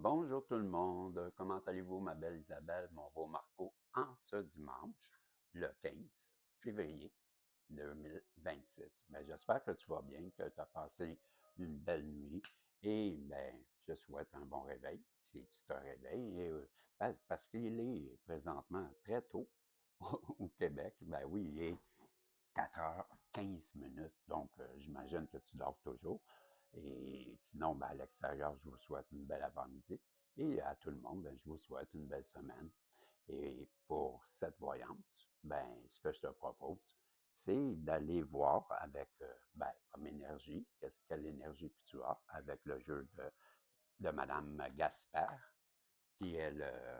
Bonjour tout le monde, comment allez-vous ma belle Isabelle, mon beau Marco, en ce dimanche, le 15 février 2026. Ben, j'espère que tu vas bien, que tu as passé une belle nuit et ben, je souhaite un bon réveil si tu te réveilles. Parce qu'il est présentement très tôt au Québec. Ben oui, il est 4h15, donc j'imagine que tu dors toujours. Et sinon, ben, à l'extérieur, je vous souhaite une belle avant-midi. Et à tout le monde, ben, je vous souhaite une belle semaine. Et pour cette voyance, ben, ce que je te propose, c'est d'aller voir avec, ben, comme énergie, quelle énergie que tu as avec le jeu de Madame Gasper, qui est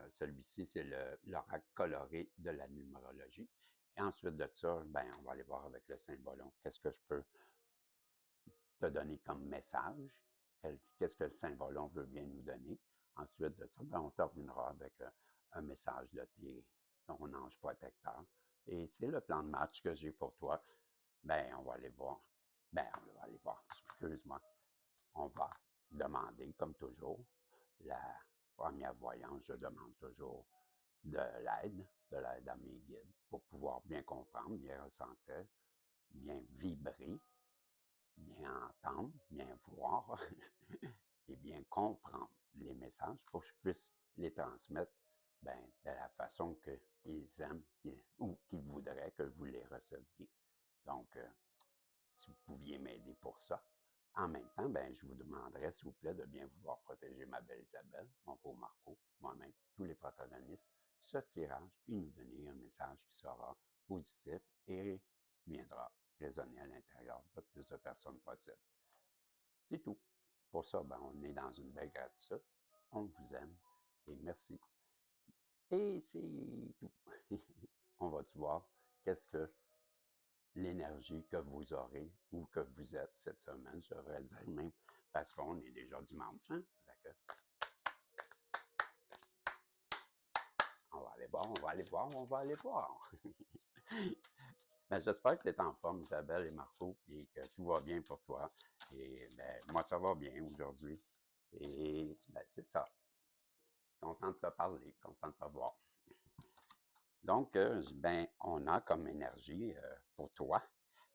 celui-ci, c'est l'oracle coloré de la numérologie. Et ensuite de ça, ben, on va aller voir avec le symbolon. Qu'est-ce que je peux te donner comme message? Qu'est-ce que le symbolon veut bien nous donner? Ensuite de ça, ben, on terminera avec un message de ton ange protecteur. Et c'est le plan de match que j'ai pour toi. Ben, on va aller voir. Ben, on va aller voir. Excuse-moi. On va demander, comme toujours, la première voyance, je demande toujours de l'aide à mes guides pour pouvoir bien comprendre, bien ressentir, bien vibrer, bien entendre, bien voir et bien comprendre les messages pour que je puisse les transmettre ben, de la façon qu'ils aiment ou qu'ils voudraient que vous les receviez. Donc, si vous pouviez m'aider pour ça. En même temps, ben, je vous demanderais, s'il vous plaît, de bien vouloir protéger ma belle Isabelle, mon beau Marco, moi-même, tous les protagonistes, ce tirage et nous donner un message qui sera positif et viendra résonner à l'intérieur de plus de personnes possible. C'est tout. Pour ça, ben, on est dans une belle gratitude. On vous aime et merci. Et c'est tout. On va te voir qu'est-ce que l'énergie que vous aurez ou que vous êtes cette semaine, je devrais dire même, parce qu'on est déjà dimanche. Hein? On va aller voir, on va aller voir, on va aller voir. Ben, j'espère que tu es en forme, Isabelle et Marco, et que tout va bien pour toi. Et ben, moi, ça va bien aujourd'hui. Et ben, c'est ça. Content de te parler, content de te voir. Donc, ben, on a comme énergie pour toi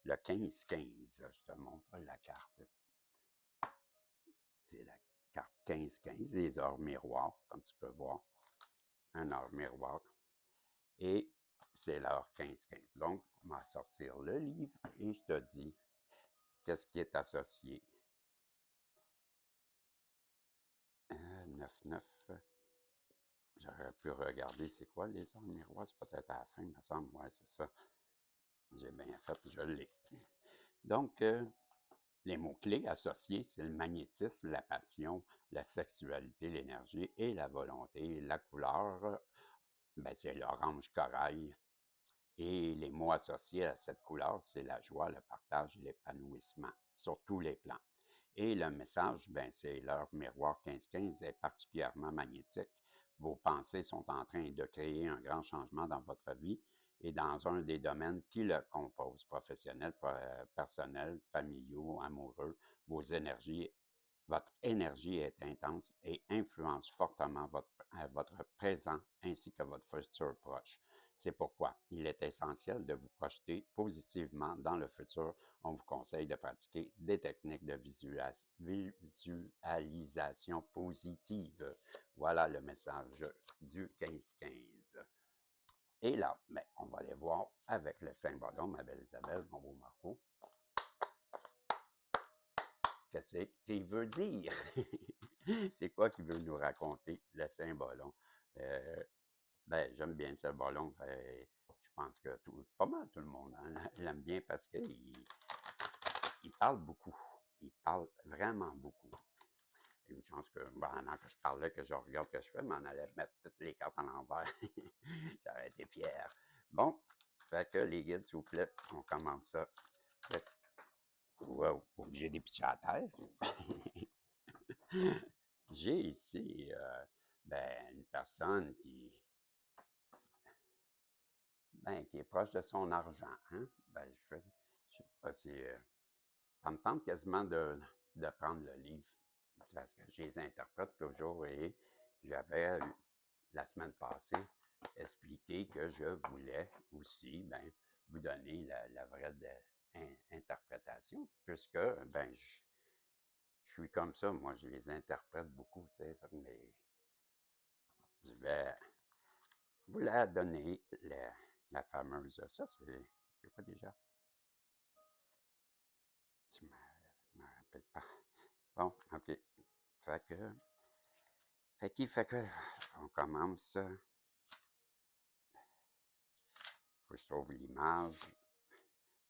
le 15-15. Je te montre la carte. C'est la carte 15-15, les heures miroirs, comme tu peux voir. Un heure miroir. Et c'est l'heure 15-15. Donc, on va sortir le livre et je te dis qu'est-ce qui est associé. 9-9. J'aurais pu regarder c'est quoi les heures miroirs. C'est peut-être à la fin, il me semble. Ouais, c'est ça. J'ai bien fait, je l'ai. Donc, les mots-clés associés, c'est le magnétisme, la passion, la sexualité, l'énergie et la volonté. La couleur, ben, c'est l'orange corail. Et les mots associés à cette couleur, c'est la joie, le partage et l'épanouissement sur tous les plans. Et le message, ben, c'est l'heure miroir 15-15 est particulièrement magnétique. Vos pensées sont en train de créer un grand changement dans votre vie et dans un des domaines qui le composent, professionnel, personnel, familiaux, amoureux, votre énergie est intense et influence fortement votre présent ainsi que votre futur proche. C'est pourquoi il est essentiel de vous projeter positivement dans le futur. On vous conseille de pratiquer des techniques de visualisation positive. Voilà le message du 15-15. Et là, ben, on va aller voir avec le symbolon, ma belle Isabelle, mon beau Marco. Qu'est-ce qu'il veut dire? C'est quoi qu'il veut nous raconter, le symbolon? Ben, j'aime bien ce ballon. Je pense que pas mal tout le monde l'aime bien parce qu'il parle beaucoup. Il parle vraiment beaucoup. Une chance que pendant que je parlais, que je regarde ce que je fais, m'en allait mettre toutes les cartes en l'envers. J'aurais été fier. Bon, fait que les guides, s'il vous plaît, on commence ça. Wow, j'ai des petits à terre. J'ai ici ben, une personne qui est proche de son argent. Hein? Ben, je sais pas si ça me tente quasiment de prendre le livre parce que je les interprète toujours et j'avais, la semaine passée, expliqué que je voulais aussi, ben, vous donner la vraie interprétation, puisque, ben, je suis comme ça, moi, je les interprète beaucoup, tu sais, mais je vais vous la donner, la fameuse, ça, c'est quoi déjà? Je me rappelle pas. Bon, OK. Fait que, fait que, on commence. Faut que je trouve l'image.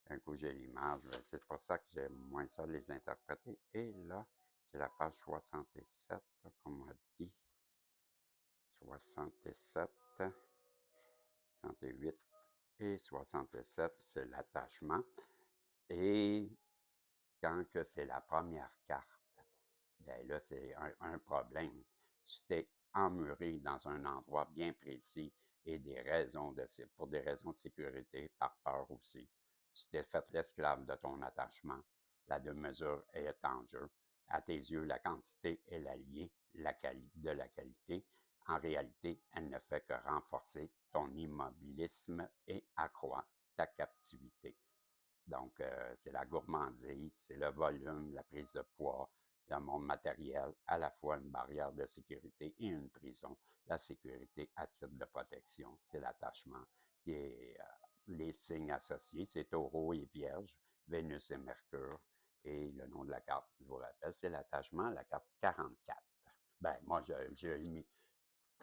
Un coup, j'ai l'image. C'est pour ça que j'aime moins ça les interpréter. Et là, c'est la page 67, comme on dit. 67, 68 et 67, c'est l'attachement. Et quand que c'est la première carte, ben là, c'est un problème. Tu t'es emmuré dans un endroit bien précis et pour des raisons de sécurité, par peur aussi. Tu t'es fait l'esclave de ton attachement. La mesure est en jeu. À tes yeux, la quantité est l'allié de la qualité. En réalité, elle ne fait que renforcer ton immobilisme et accroître ta captivité. Donc, c'est la gourmandise, c'est le volume, la prise de poids, le monde matériel, à la fois une barrière de sécurité et une prison. La sécurité à titre de protection, c'est l'attachement qui est les signes associés, c'est Taureau et Vierge, Vénus et Mercure. Et le nom de la carte, je vous rappelle, c'est l'attachement, la carte 44. Ben, moi,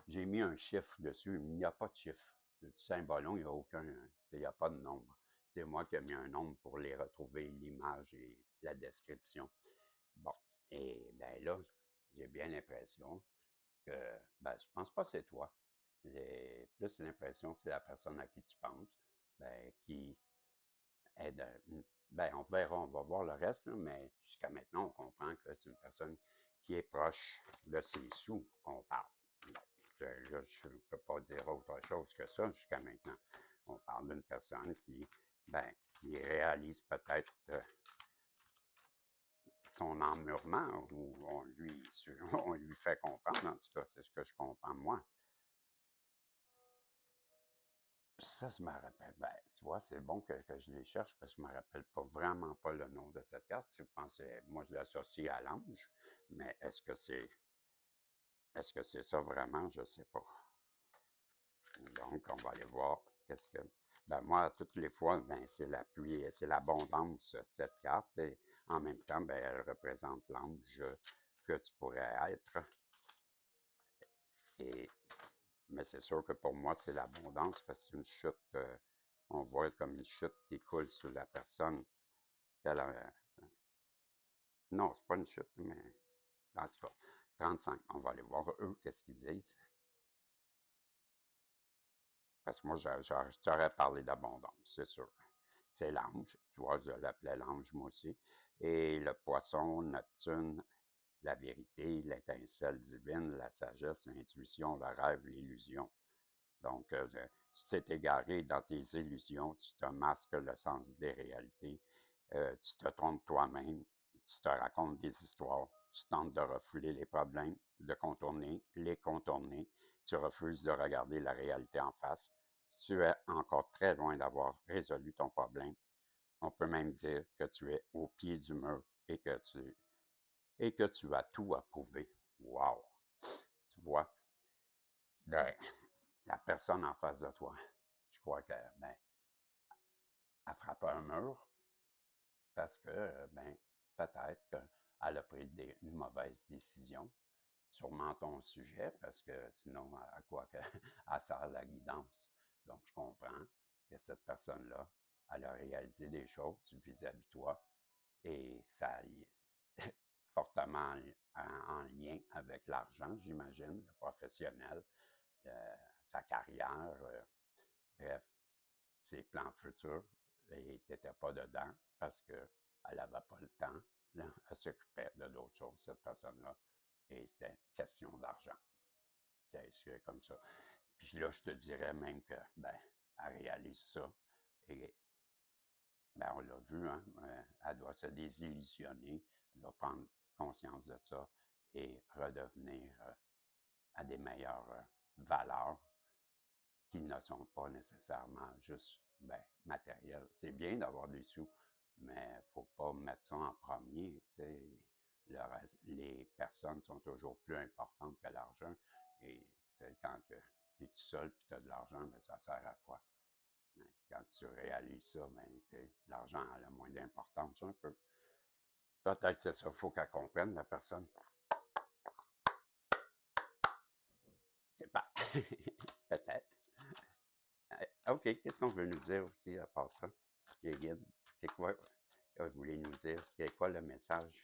j'ai mis un chiffre dessus, mais il n'y a pas de chiffre. Le symbolon, il n'y a aucun, il n'y a pas de nombre. C'est moi qui ai mis un nombre pour les retrouver, l'image et la description. Bon, et ben là, j'ai bien l'impression que, ben, je pense pas que c'est toi. J'ai plus l'impression que c'est la personne à qui tu penses, ben, qui est ben, on verra, on va voir le reste, là, mais jusqu'à maintenant, on comprend que c'est une personne qui est proche de ses sous qu'on parle. Là, je ne peux pas dire autre chose que ça jusqu'à maintenant. On parle d'une personne ben, qui réalise peut-être son emmurement ou on lui fait comprendre, en tout cas, c'est ce que je comprends moi. Ça, je me rappelle. Ben, tu vois, c'est bon que je les cherche parce que je me rappelle pas vraiment pas le nom de cette carte. Si vous pensez, moi, je l'associe à l'ange, mais est-ce que c'est ça vraiment? Je sais pas. Donc, on va aller voir qu'est-ce que. Ben, moi, toutes les fois, ben, c'est la pluie, c'est l'abondance, cette carte. Et en même temps, ben, elle représente l'ange que tu pourrais être. Et, mais c'est sûr que pour moi, c'est l'abondance parce que c'est une chute, on voit comme une chute qui coule sur la personne. Non, c'est pas une chute, mais en tout cas, 35. On va aller voir eux, qu'est-ce qu'ils disent. Parce que moi, je t'aurais parlé d'abondance, c'est sûr. C'est l'ange. Tu vois, je l'appelais l'ange, moi aussi. Et le poisson, Neptune, la vérité, l'étincelle divine, la sagesse, l'intuition, le rêve, l'illusion. Donc, tu t'es égaré dans tes illusions, tu te masques le sens des réalités, tu te trompes toi-même, tu te racontes des histoires, tu tentes de refouler les problèmes, de contourner, les contourner, tu refuses de regarder la réalité en face, tu es encore très loin d'avoir résolu ton problème. On peut même dire que tu es au pied du mur et que tu as tout à prouver. Wow! Tu vois, ben, la personne en face de toi, je crois que, ben, elle frappe un mur parce que, ben, peut-être qu'elle a pris une mauvaise décision, sûrement ton sujet, parce que sinon, à quoi qu'elle sert la guidance. Donc, je comprends que cette personne-là, elle a réalisé des choses vis-à-vis de toi et ça est fortement en lien avec l'argent, j'imagine, le professionnel, sa carrière, bref, ses plans futurs, et tu n'étais pas dedans parce qu'elle n'avait pas le temps. Là, elle s'occupait de d'autres choses, cette personne-là. Et c'était question d'argent. C'est comme ça. Puis là, je te dirais même que, ben, elle réalise ça. Et, ben, on l'a vu, hein, elle doit se désillusionner. Elle doit prendre conscience de ça. et redevenir à des meilleures valeurs qui ne sont pas nécessairement juste matérielles. C'est bien d'avoir des sous, mais il ne faut pas mettre ça en premier. Les personnes sont toujours plus importantes que l'argent. Et quand tu es tout seul et tu as de l'argent, ça sert à quoi? Quand tu réalises ça, l'argent a le moins d'importance un peu. Peut-être que c'est ça, il faut qu'elle comprenne, la personne. C'est pas. Peut-être. OK, qu'est-ce qu'on veut nous dire aussi à part ça? Les guides, c'est quoi que vous voulez nous dire? C'est quoi le message?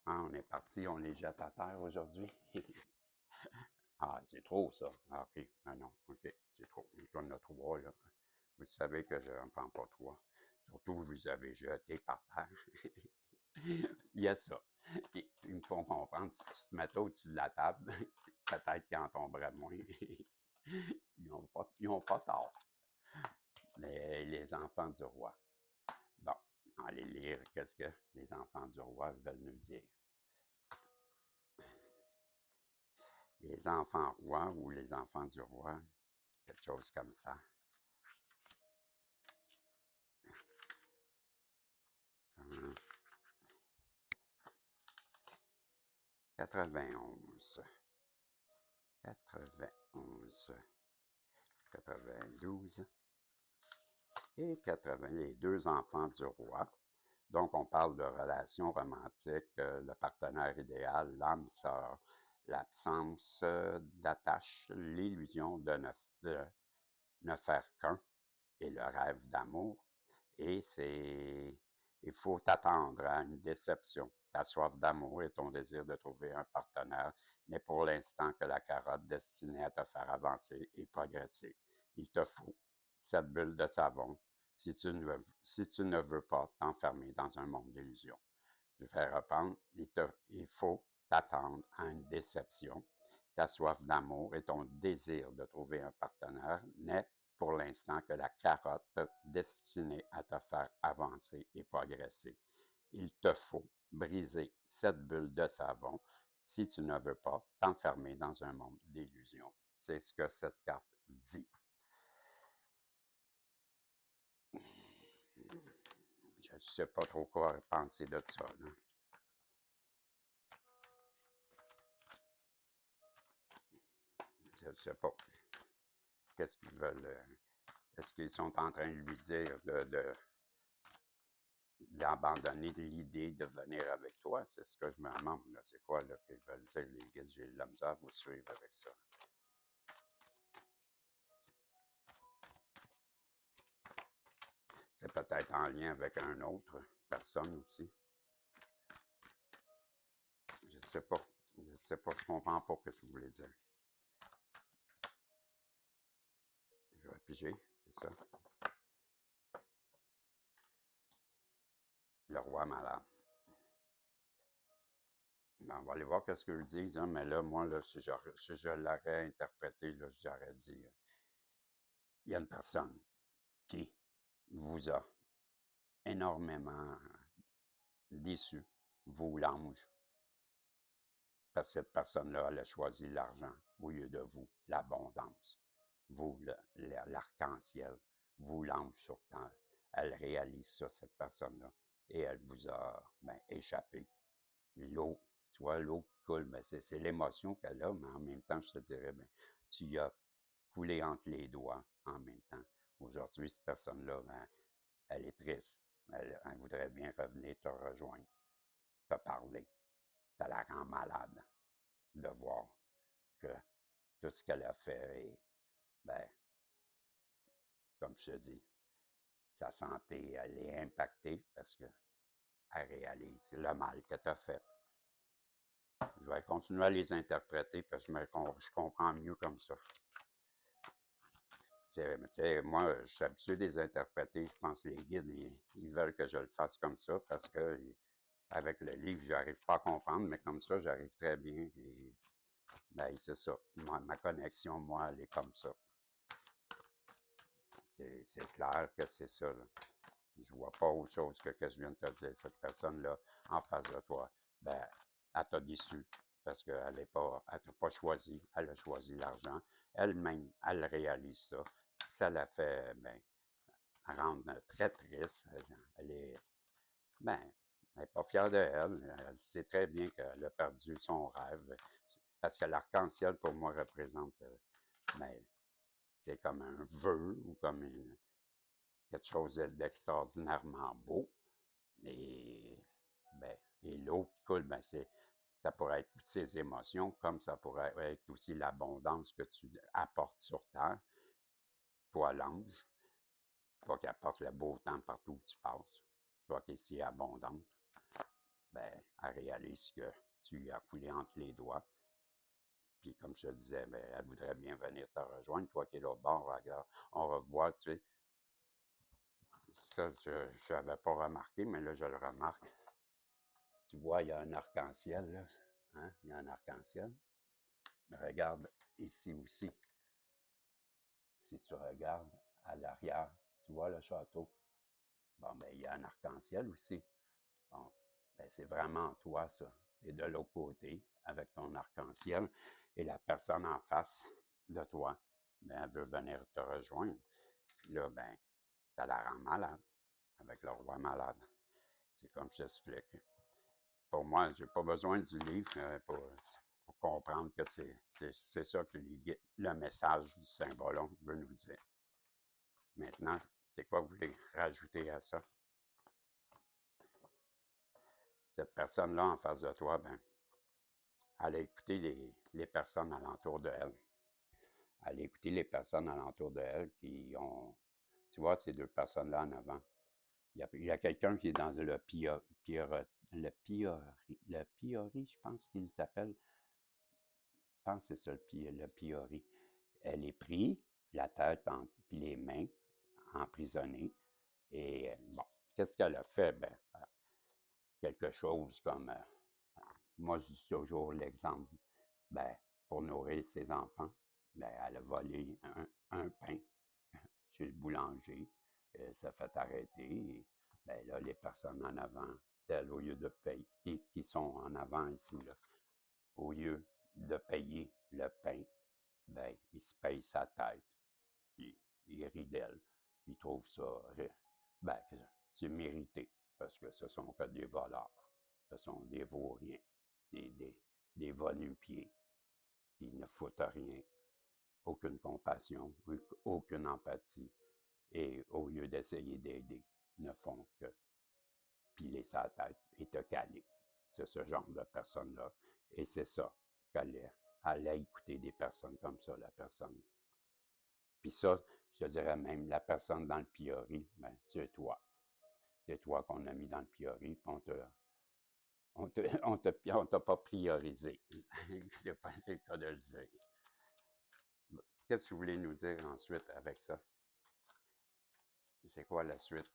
Ah, on est parti, on les jette à terre aujourd'hui. Ah, c'est trop, ça. Ah, OK. Ah non, OK, c'est trop. Il y en a 3, là. Vous savez que je n'en prends pas 3. Surtout, vous les avez jetés par terre. Il y a ça. Ils me font comprendre, si tu te mettais au-dessus de la table, peut-être qu'il en tomberait moins. Ils n'ont pas tort. Les enfants du roi. Bon, allez lire qu'est-ce que les enfants du roi veulent nous dire. Les enfants rois ou les enfants du roi, quelque chose comme ça. 91, 91, 92 et 80, les deux enfants du roi. Donc, on parle de relations romantiques, le partenaire idéal, l'âme sœur, l'absence d'attache, l'illusion de ne faire qu'un et le rêve d'amour. Et il faut t'attendre à une déception. Ta soif d'amour et ton désir de trouver un partenaire n'est pour l'instant que la carotte destinée à te faire avancer et progresser. Il te faut cette bulle de savon si tu ne veux pas t'enfermer dans un monde d'illusions. Je vais reprendre. Il faut t'attendre à une déception. Ta soif d'amour et ton désir de trouver un partenaire n'est pour l'instant que la carotte destinée à te faire avancer et progresser. Il te faut briser cette bulle de savon si tu ne veux pas t'enfermer dans un monde d'illusions. C'est ce que cette carte dit. Je ne sais pas trop quoi penser de ça. Là. Je ne sais pas. Qu'est-ce qu'ils veulent? Est-ce qu'ils sont en train de lui dire d'abandonner l'idée de venir avec toi? C'est ce que je me demande. C'est quoi là, qu'ils veulent dire, les guides? J'ai de la misère à vous suivre avec ça. C'est peut-être en lien avec une autre personne aussi. Je sais pas. Je sais pas. Je comprends pas ce que vous voulez dire. Je vais piger, c'est ça. Le roi malade. Ben, on va aller voir ce qu'ils disent, hein, mais là, moi, là, si je l'aurais interprété, là, j'aurais dit, il y a une personne qui vous a énormément déçu, vous, l'ange, parce que cette personne-là, elle a choisi l'argent au lieu de vous, l'abondance. Vous, l'arc-en-ciel, vous, l'ange sur terre. Elle réalise ça, cette personne-là, et elle vous a échappé. L'eau, tu vois, l'eau qui coule, c'est l'émotion qu'elle a, mais en même temps, je te dirais, tu y as coulé entre les doigts en même temps. Aujourd'hui, cette personne-là, elle est triste. Elle voudrait bien revenir te rejoindre, te parler. Ça la rend malade de voir que tout ce qu'elle a fait est, comme je te dis, sa santé, elle est impactée parce qu'elle réalise le mal que tu as fait. Je vais continuer à les interpréter parce que je comprends mieux comme ça. Moi, je suis habitué de les interpréter. Je pense que les guides, ils veulent que je le fasse comme ça parce que avec le livre, j'arrive pas à comprendre, mais comme ça, j'arrive très bien. Et c'est ça. Ma connexion, moi, elle est comme ça. C'est clair que c'est ça. Là. Je vois pas autre chose que je viens de te dire. Cette personne-là en face de toi, ben, elle t'a déçu parce qu'elle elle t'a pas choisi, elle a choisi l'argent. Elle-même, elle réalise ça. Ça la fait, ben, rendre très triste. Elle est, ben, elle n'est pas fière de elle. Elle sait très bien qu'elle a perdu son rêve. Parce que l'arc-en-ciel, pour moi, représente, ben, c'est comme un vœu ou comme quelque chose d'extraordinairement beau. Et, ben, et l'eau qui coule, ben, ça pourrait être ses émotions, comme ça pourrait être aussi l'abondance que tu apportes sur Terre, toi l'ange, toi qui apportes le beau temps partout où tu passes, toi qui es si abondante, ben, elle réalise que tu lui as coulé entre les doigts. Puis comme je te disais, ben, elle voudrait bien venir te rejoindre, toi qui es là au bord, regarde, on revoit, tu sais, ça, je n'avais pas remarqué, mais là, je le remarque. Tu vois, il y a un arc-en-ciel, là. Hein? Il y a un arc-en-ciel. Regarde ici aussi. Si tu regardes à l'arrière, tu vois le château. Bon, ben, il y a un arc-en-ciel aussi. Bon, ben, c'est vraiment toi, ça. Tu es de l'autre côté avec ton arc-en-ciel et la personne en face de toi, ben, elle veut venir te rejoindre. Puis là, ben, ça la rend malade avec le roi malade. C'est comme je t'explique. Pour moi, je n'ai pas besoin du livre pour comprendre que c'est ça que le message du Saint-Ballon veut nous dire. Maintenant, c'est quoi vous voulez rajouter à ça? Cette personne-là en face de toi, ben, elle a écouté les personnes alentour de elle. Elle a écouté les personnes alentour de elle qui ont, tu vois, ces deux personnes-là en avant. Il y a quelqu'un qui est dans le piori, je pense qu'il s'appelle. Je pense que c'est ça le piori. Elle est prise, la tête puis les mains emprisonnées. Et bon, qu'est-ce qu'elle a fait? Ben, quelque chose comme, moi je dis toujours l'exemple, ben, pour nourrir ses enfants, ben, elle a volé un pain chez le boulanger, elle s'est fait arrêter, et, ben, là, les personnes en avant d'elle, au lieu de payer, qui sont en avant ici, là, au lieu de payer le pain, ben, ils se payent sa tête, puis ils rient d'elle, ils trouvent ça, ben, c'est mérité, parce que ce sont que des voleurs. Ce sont des vauriens, des, des, des va-nu-pieds qui ne foutent rien, aucune compassion, aucune empathie, et au lieu d'essayer d'aider, ne font que piler sa tête et te caler. C'est ce genre de personne-là. Et c'est ça qu'elle allait écouter des personnes comme ça, la personne. Puis ça, je te dirais même, la personne dans le pilori, ben, c'est toi. C'est toi qu'on a mis dans le pilori, puis on t'a pas priorisé. C'est pas le cas de le dire. Qu'est-ce que vous voulez nous dire ensuite avec ça? C'est quoi la suite?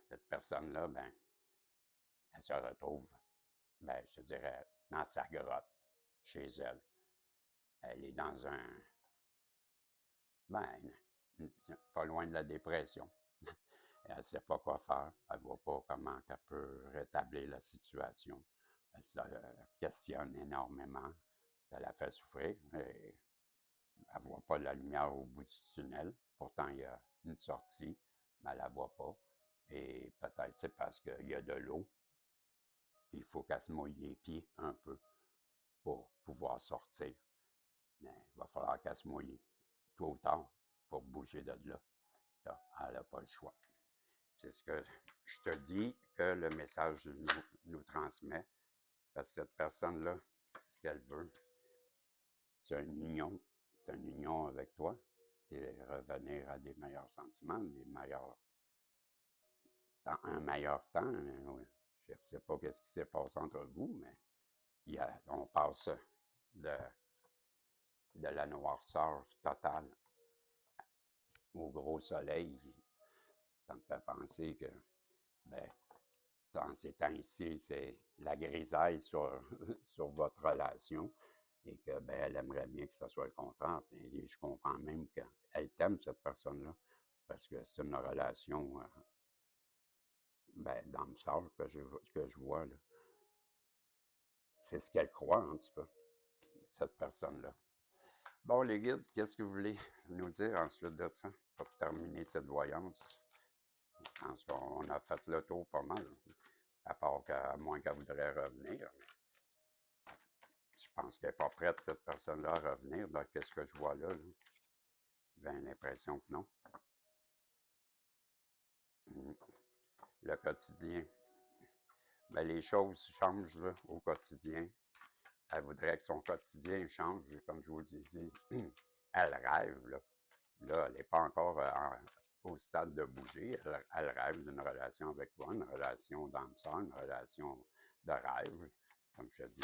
Cette personne-là, ben, elle se retrouve, ben, je te dirais, dans sa grotte, chez elle. Elle est dans ben, pas loin de la dépression. Elle ne sait pas quoi faire. Elle ne voit pas comment elle peut rétablir la situation. Elle se questionne énormément. Ça la fait souffrir. Et elle ne voit pas la lumière au bout du tunnel. Pourtant, il y a une sortie, mais elle ne la voit pas. Et peut-être c'est parce qu'il y a de l'eau. Il faut qu'elle se mouille les pieds un peu pour pouvoir sortir. Mais il va falloir qu'elle se mouille tôt ou tard pour bouger de là. Ça, elle n'a pas le choix. C'est ce que je te dis que le message nous transmet. Parce que cette personne-là, ce qu'elle veut, c'est une union. C'est une union avec toi. C'est revenir à des meilleurs sentiments, un meilleur temps. Je ne sais pas ce qui s'est passé entre vous, mais on passe de, de la noirceur totale au gros soleil. Ça me fait penser que, ben, dans ces temps-ci, c'est la grisaille sur votre relation et que, ben, elle aimerait bien que ce soit le contraire. Et je comprends même qu'elle t'aime, cette personne-là, parce que c'est une relation Ben, d'âme sœur que je vois, là. C'est ce qu'elle croit, en tout cas, cette personne-là. Bon, les guides, qu'est-ce que vous voulez nous dire ensuite de ça pour terminer cette voyance? Je pense qu'on a fait le tour pas mal, à part qu'à moins qu'elle voudrait revenir. Je pense qu'elle n'est pas prête, cette personne-là, à revenir. Donc, qu'est-ce que je vois là? J'ai l'impression que non. Le quotidien. Ben, les choses changent là, au quotidien. Elle voudrait que son quotidien change, comme je vous le disais. Elle rêve, là. Là, elle n'est pas encore au stade de bouger. Elle rêve d'une relation avec toi, une relation d'âme sœur, une relation de rêve. Comme je te dis,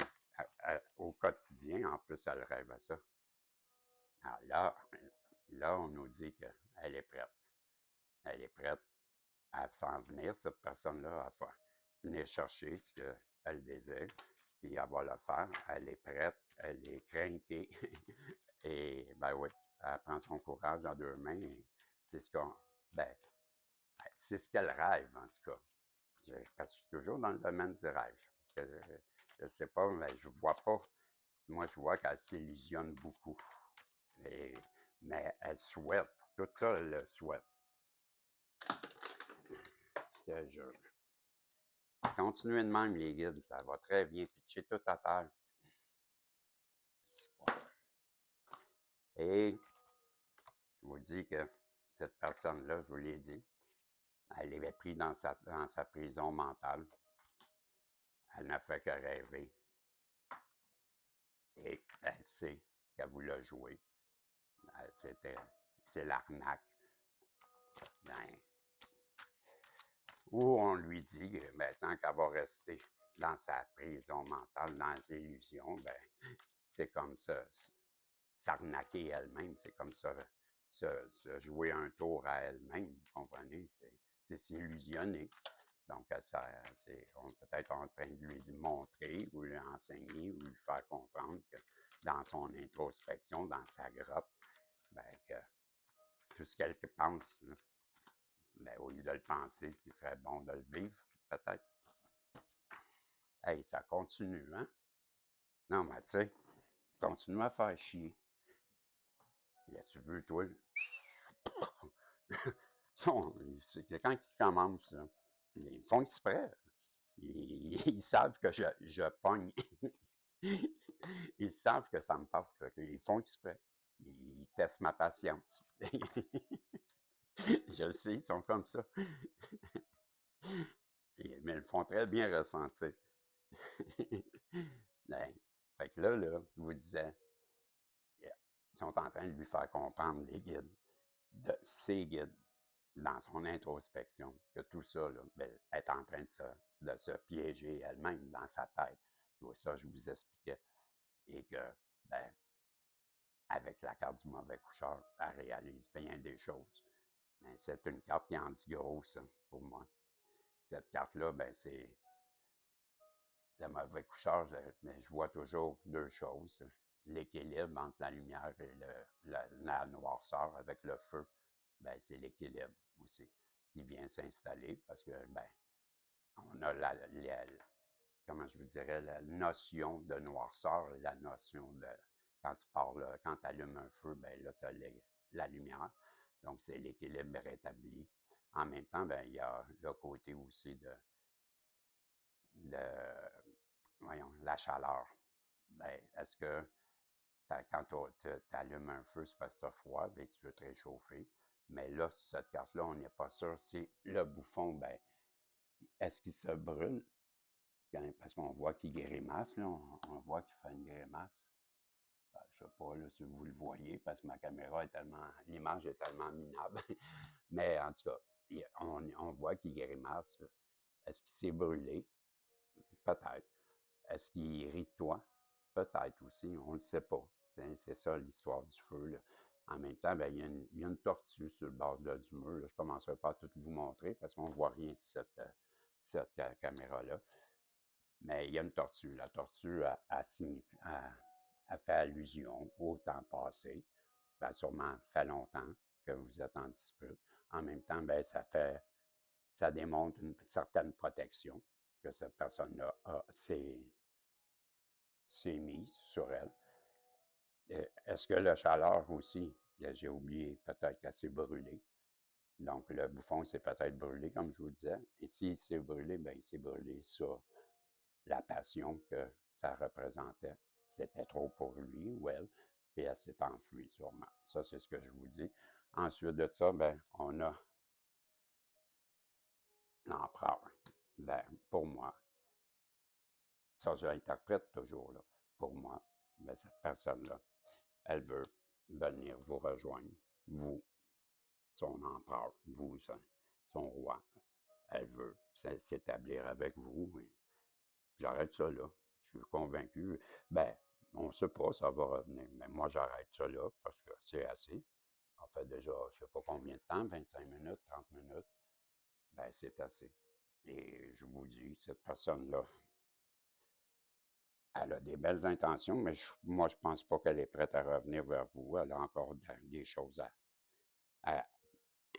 au quotidien, en plus, elle rêve à ça. Alors là, on nous dit qu'elle est prête. Elle est prête à s'en venir, cette personne-là, à venir chercher ce qu'elle désire, puis elle va le faire. Elle est prête, elle est craquée. Et, ben oui, elle prend son courage dans deux mains. C'est ce qu'on. Ben, c'est ce qu'elle rêve, en tout cas. Parce que je suis toujours dans le domaine du rêve. Parce que je ne sais pas, mais je ne vois pas. Moi, je vois qu'elle s'illusionne beaucoup. Mais elle souhaite. Tout ça, elle le souhaite. Je te jure. Continuez de même, les guides. Ça va très bien. Pitchez tout à terre. Et je vous dis que cette personne-là, je vous l'ai dit, elle est prise dans sa prison mentale. Elle n'a fait que rêver. Et elle sait qu'elle vous l'a joué. C'est l'arnaque. Ben, où on lui dit que ben, tant qu'elle va rester dans sa prison mentale, dans ses illusions, ben, c'est comme ça, s'arnaquer elle-même, c'est comme ça, se jouer un tour à elle-même, vous comprenez? C'est s'illusionner. Donc, on est peut-être en train de lui montrer ou lui enseigner ou lui faire comprendre que dans son introspection, dans sa grotte, ben, que tout ce qu'elle pense, là, ben, au lieu de le penser, qu'il serait bon de le vivre, peut-être. Hey, ça continue, hein? Non, mais tu sais, continue à faire chier. As-tu vu, toi? C'est quelqu'un qui commence, là. Ils font exprès. Ils savent que je pogne. Ils savent que ça me porte. Ils font exprès. Ils testent ma patience. Je le sais, ils sont comme ça. Mais ils le font très bien ressentir. Ben, fait que là, je vous disais, ils sont en train de lui faire comprendre, les guides, ses guides, dans son introspection, que tout ça là, ben, est en train de se piéger elle-même dans sa tête. Ça, je vous expliquais. Et que, ben, avec la carte du mauvais coucheur, elle réalise bien des choses. Mais c'est une carte qui en dit gros, ça, pour moi. Cette carte-là, ben, c'est le mauvais coucheur, mais je vois toujours deux choses. L'équilibre entre la lumière et la noirceur avec le feu, ben, c'est l'équilibre aussi qui vient s'installer parce que, ben, on a comment je vous dirais, la notion de noirceur et la notion de, quand tu parles, quand tu allumes un feu, ben là, tu as la lumière. Donc, c'est l'équilibre rétabli. En même temps, ben, il y a le côté aussi de voyons, la chaleur. Ben, est-ce que quand tu allumes un feu, c'est parce que tu as froid, ben, tu veux te réchauffer. Mais là, cette carte-là, on n'est pas sûr si le bouffon, ben, est-ce qu'il se brûle? Parce qu'on voit qu'il grimace, là, on voit qu'il fait une grimace. Ben, je ne sais pas là, si vous le voyez, parce que ma caméra est tellement, l'image est tellement minable. Mais en tout cas, on voit qu'il grimace. Est-ce qu'il s'est brûlé? Peut-être. Est-ce qu'il rit de toi? Peut-être aussi, on ne le sait pas. C'est ça l'histoire du feu. Là. En même temps, ben, il y a une tortue sur le bord du mur. Là. Je ne commencerai pas à tout vous montrer parce qu'on ne voit rien sur cette caméra-là. Mais il y a une tortue. La tortue a fait allusion au temps passé. Ça a sûrement fait longtemps que vous êtes en dispute. En même temps, ben, ça fait ça démontre une certaine protection que cette personne-là s'est mise sur elle. Est-ce que la chaleur aussi, j'ai oublié, peut-être qu'elle s'est brûlée. Donc, le bouffon s'est peut-être brûlé, comme je vous disais. Et s'il s'est brûlé, bien, il s'est brûlé sur la passion que ça représentait. C'était trop pour lui ou elle, puis elle s'est enfuie sûrement. Ça, c'est ce que je vous dis. Ensuite de ça, ben, on a l'empereur. Ben, pour moi, ça, je l'interprète toujours, là. Pour moi, ben, cette personne-là, elle veut venir vous rejoindre, vous, son empereur, vous, son roi. Elle veut s'établir avec vous. J'arrête ça là. Je suis convaincu. Ben, on ne sait pas, ça va revenir. Mais moi, j'arrête ça là parce que c'est assez. En fait, déjà, je ne sais pas combien de temps, 25 minutes, 30 minutes. Ben, c'est assez. Et je vous dis, cette personne-là, elle a des belles intentions, mais moi, je ne pense pas qu'elle est prête à revenir vers vous. Elle a encore des choses à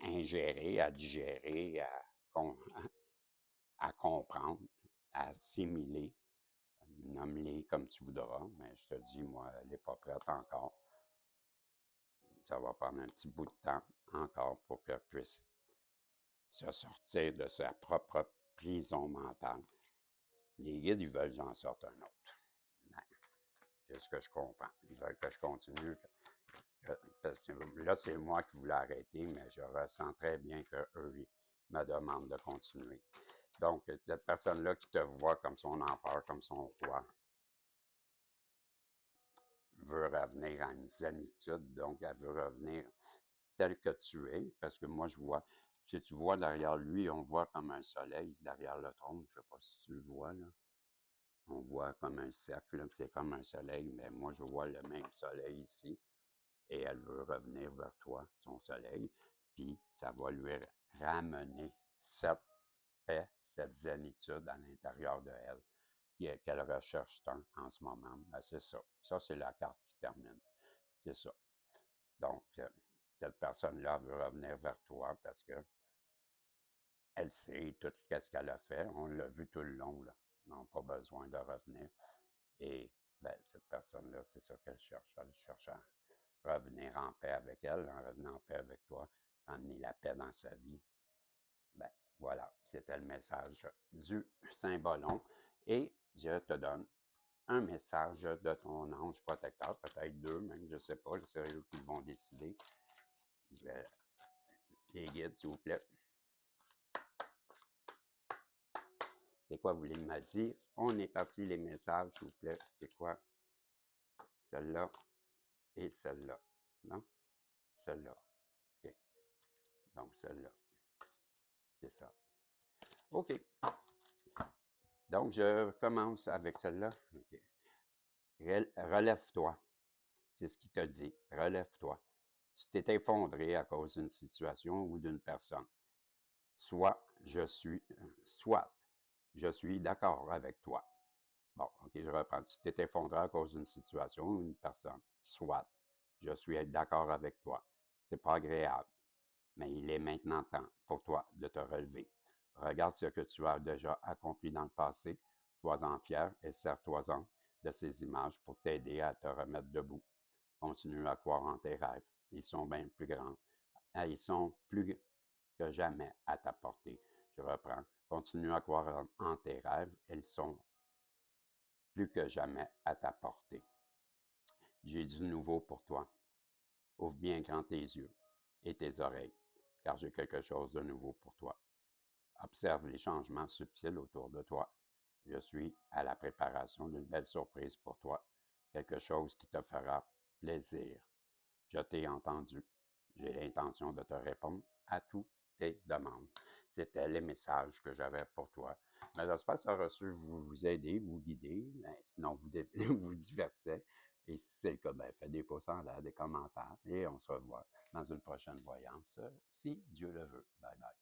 ingérer, à digérer, à comprendre, à assimiler. Nomme-les comme tu voudras, mais je te dis, moi, elle n'est pas prête encore. Ça va prendre un petit bout de temps encore pour qu'elle puisse se sortir de sa propre prison mentale. Les guides, ils veulent que j'en sorte un autre. Ben, c'est ce que je comprends. Ils veulent que je continue. Parce que là, c'est moi qui voulais arrêter, mais je ressens très bien qu'eux, ils me demandent de continuer. Donc, cette personne-là qui te voit comme son empereur, comme son roi, veut revenir à une zénitude, donc elle veut revenir tel que tu es, parce que moi, je vois, si tu vois derrière lui, on voit comme un soleil derrière le trône, je ne sais pas si tu le vois, là. On voit comme un cercle, c'est comme un soleil, mais moi, je vois le même soleil ici, et elle veut revenir vers toi, son soleil, puis ça va lui ramener cette paix, cette zénitude à l'intérieur de elle, qu'elle recherche tant en ce moment. Ben, c'est ça. Ça, c'est la carte qui termine. C'est ça. Donc, cette personne-là veut revenir vers toi parce que elle sait tout ce qu'elle a fait. On l'a vu tout le long, là. On n'a pas besoin de revenir. Et ben, cette personne-là, c'est ça qu'elle cherche. Elle cherche à revenir en paix avec elle, en revenant en paix avec toi, amener la paix dans sa vie. Ben, voilà, c'était le message du Saint-Bolon. Et je te donne un message de ton ange protecteur, peut-être deux, même, je ne sais pas, c'est eux qui vont décider. Les guides, s'il vous plaît. C'est quoi vous voulez me dire? On est parti, les messages, s'il vous plaît. C'est quoi? Celle-là et celle-là. Non? Celle-là. OK. Donc, celle-là. C'est ça. OK. Donc, je commence avec celle-là. OK. Relève-toi. C'est ce qu'il te dit. Relève-toi. Tu t'es effondré à cause d'une situation ou d'une personne. Soit je suis d'accord avec toi. Bon, OK, je reprends. Tu t'es effondré à cause d'une situation ou d'une personne. Soit, je suis d'accord avec toi. C'est pas agréable, mais il est maintenant temps pour toi de te relever. Regarde ce que tu as déjà accompli dans le passé. Sois-en fier et sers-toi-en de ces images pour t'aider à te remettre debout. Continue à croire en tes rêves. Ils sont bien plus grands. Ils sont plus que jamais à ta portée. Je reprends. Continue à croire en tes rêves. Ils sont plus que jamais à ta portée. J'ai du nouveau pour toi. Ouvre bien grand tes yeux et tes oreilles, car j'ai quelque chose de nouveau pour toi. Observe les changements subtils autour de toi. Je suis à la préparation d'une belle surprise pour toi, quelque chose qui te fera plaisir. Je t'ai entendu. J'ai l'intention de te répondre à toutes tes demandes. C'était les messages que j'avais pour toi. Mais j'espère que ça a reçu vous aider, vous guider, sinon vous, vous divertir. Et si c'est le cas, ben, faites des pouces en l'air, des commentaires, et on se revoit dans une prochaine voyance, si Dieu le veut. Bye bye.